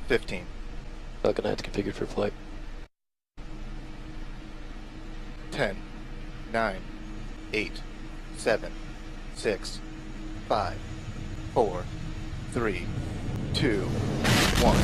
15. Falcon 9 configured for flight. 10, 9, 8, 7, 6, 5, 4, 3, 2, 1.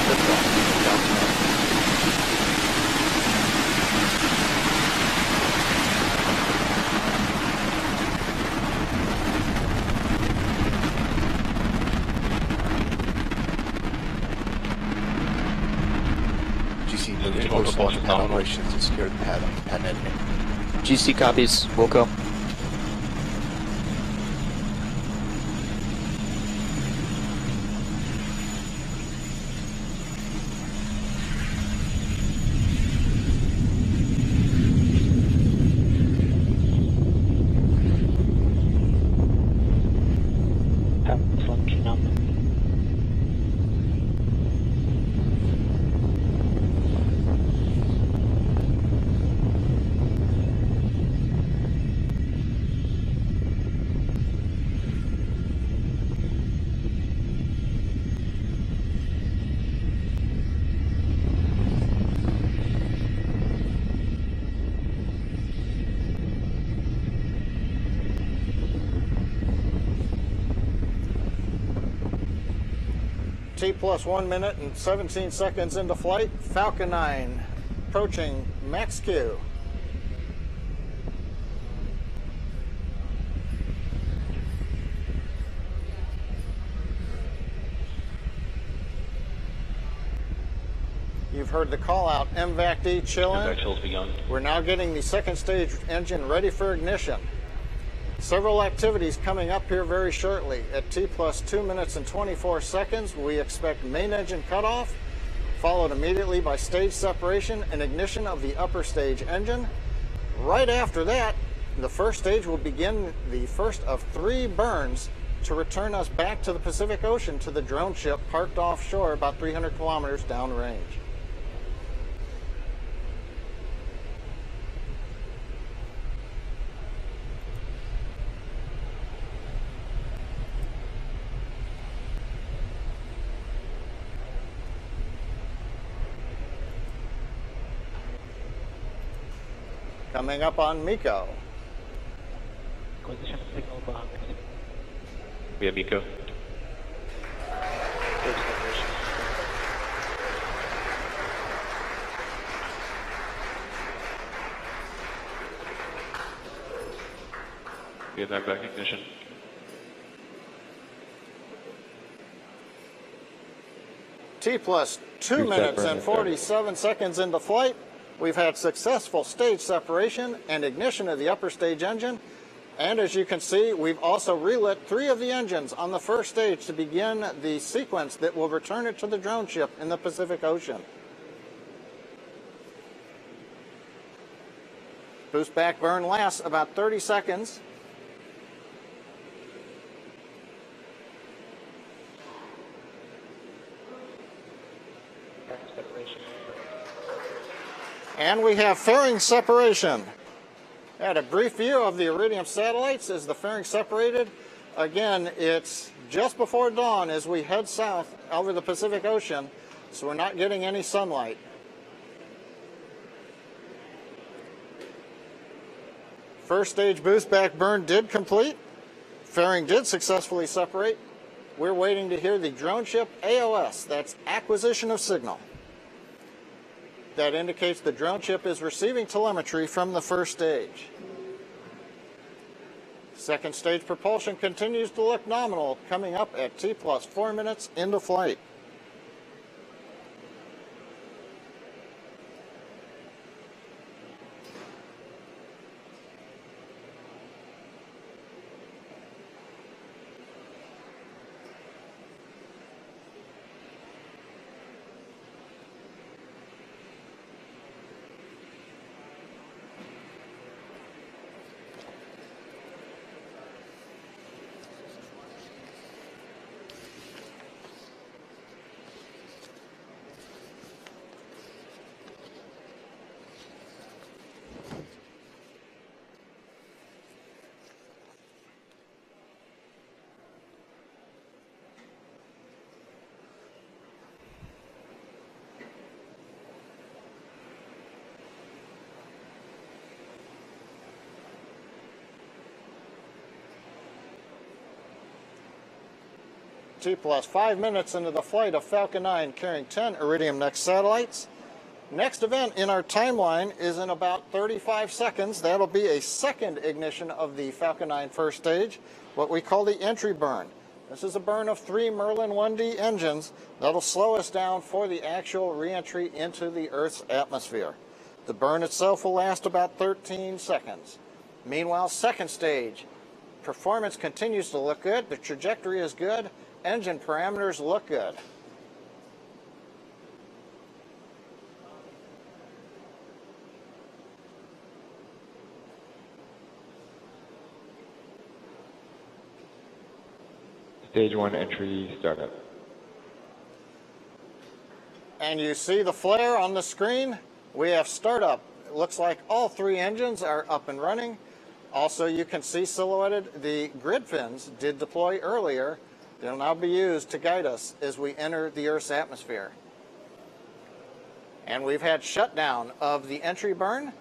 Liftoff. GC moved to post-launch pad operations to secure the pad editing. GC copies. Wilco. T plus 1 minute and 17 seconds into flight. Falcon 9 approaching max Q. You've heard the call out, MVAC-D chilling. MVAC chill's begun. We're now getting the second stage engine ready for ignition. Several activities coming up here very shortly. At T plus 2 minutes and 24 seconds, we expect main engine cutoff, followed immediately by stage separation and ignition of the upper stage engine. Right after that, the first stage will begin the first of 3 burns to return us back to the Pacific Ocean to the drone ship parked offshore about 300 kilometers downrange. Coming up on MECO. Acquisition signal box. We have MECO. We have back ignition. T plus 2 minutes and 47 seconds into flight. We've had successful stage separation and ignition of the upper stage engine. And as you can see, we've also relit 3 of the engines on the first stage to begin the sequence that will return it to the drone ship in the Pacific Ocean. Boost back burn lasts about 30 seconds. And we have fairing separation. Had a brief view of the Iridium satellites as the fairing separated. Again, it's just before dawn as we head south over the Pacific Ocean, so we're not getting any sunlight. First stage boost back burn did complete. Fairing did successfully separate. We're waiting to hear the drone ship AOS, that's acquisition of signal. That indicates the drone ship is receiving telemetry from the first stage. Second stage propulsion continues to look nominal, coming up at T plus 4 minutes into flight. T plus 5 minutes into the flight of Falcon 9 carrying 10 Iridium Next satellites. Next event in our timeline is in about 35 seconds. That'll be a second ignition of the Falcon 9 first stage, what we call the entry burn. This is a burn of 3 Merlin 1D engines that'll slow us down for the actual re-entry into the Earth's atmosphere. The burn itself will last about 13 seconds. Meanwhile, second stage. Performance continues to look good. The trajectory is good. Engine parameters look good. Stage 1 entry startup. And you see the flare on the screen. We have startup. It looks like all 3 engines are up and running. Also, you can see silhouetted the grid fins did deploy earlier. They'll now be used to guide us as we enter the Earth's atmosphere. And we've had shutdown of the entry burn.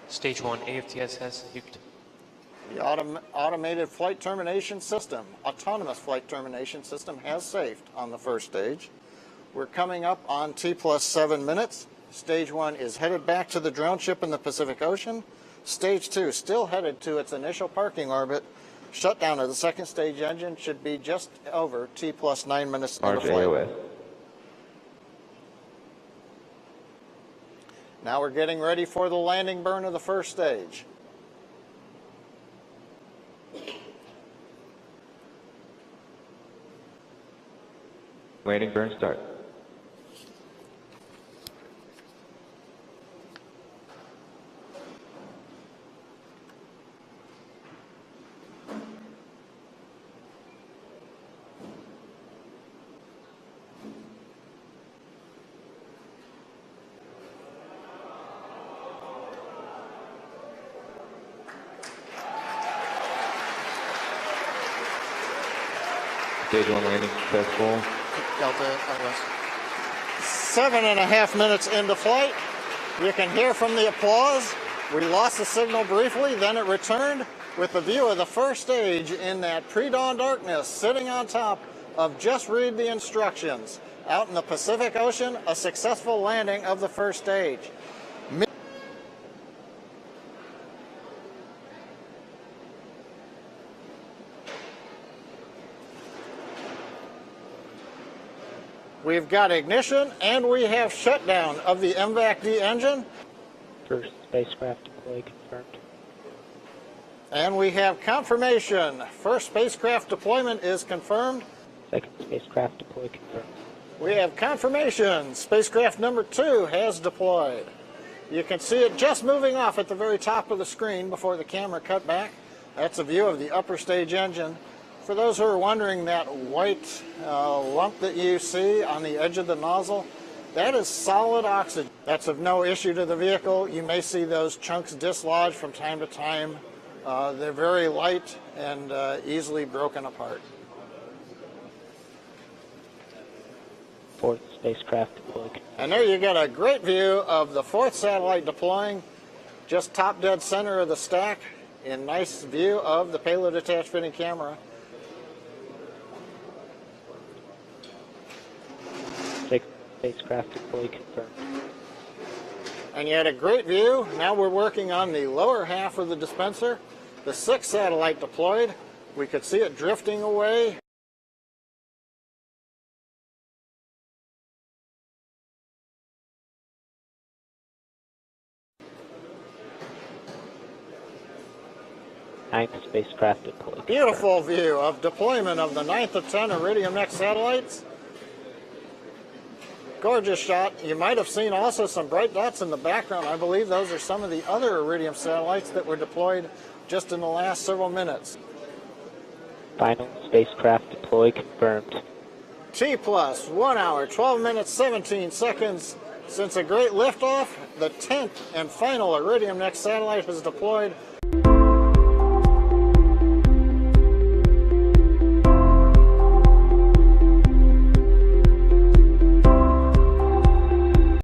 Stage 1 AFTS has nuked. The automated flight termination system, autonomous flight termination system has saved on the first stage. We're coming up on T plus 7 minutes. Stage 1 is headed back to the drone ship in the Pacific Ocean. Stage 2 still headed to its initial parking orbit. Shutdown of the second stage engine should be just over T plus 9 minutes into flight. RJOS. Now we're getting ready for the landing burn of the first stage. Landing burn start. Stage 1 landing successful. Delta, West. 7.5 minutes into flight. You can hear from the applause. We lost the signal briefly, then it returned with the view of the first stage in that pre-dawn darkness, sitting on top of Just Read the Instructions. Out in the Pacific Ocean, a successful landing of the first stage. We've got ignition and we have shutdown of the MVAC-D engine. First spacecraft deploy confirmed. And we have confirmation. First spacecraft deployment is confirmed. Second spacecraft deploy confirmed. We have confirmation. Spacecraft number 2 has deployed. You can see it just moving off at the very top of the screen before the camera cut back. That's a view of the upper stage engine. For those who are wondering, that white lump that you see on the edge of the nozzle, that is solid oxygen. That's of no issue to the vehicle. You may see those chunks dislodge from time to time. They're very light and easily broken apart. Fourth spacecraft deployed. And there you get a great view of the 4th satellite deploying, just top dead center of the stack, in nice view of the payload attached fitting camera. Sixth spacecraft deployed confirmed. And you had a great view. Now we're working on the lower half of the dispenser. The 6th satellite deployed. We could see it drifting away. Ninth spacecraft deployed. Beautiful view of deployment of the 9th of 10 Iridium Next satellites. Gorgeous shot. You might have seen also some bright dots in the background. I believe those are some of the other Iridium satellites that were deployed just in the last several minutes. Final spacecraft deployed confirmed. T plus 1 hour, 12 minutes, 17 seconds since a great liftoff. The 10th and final Iridium Next satellite has deployed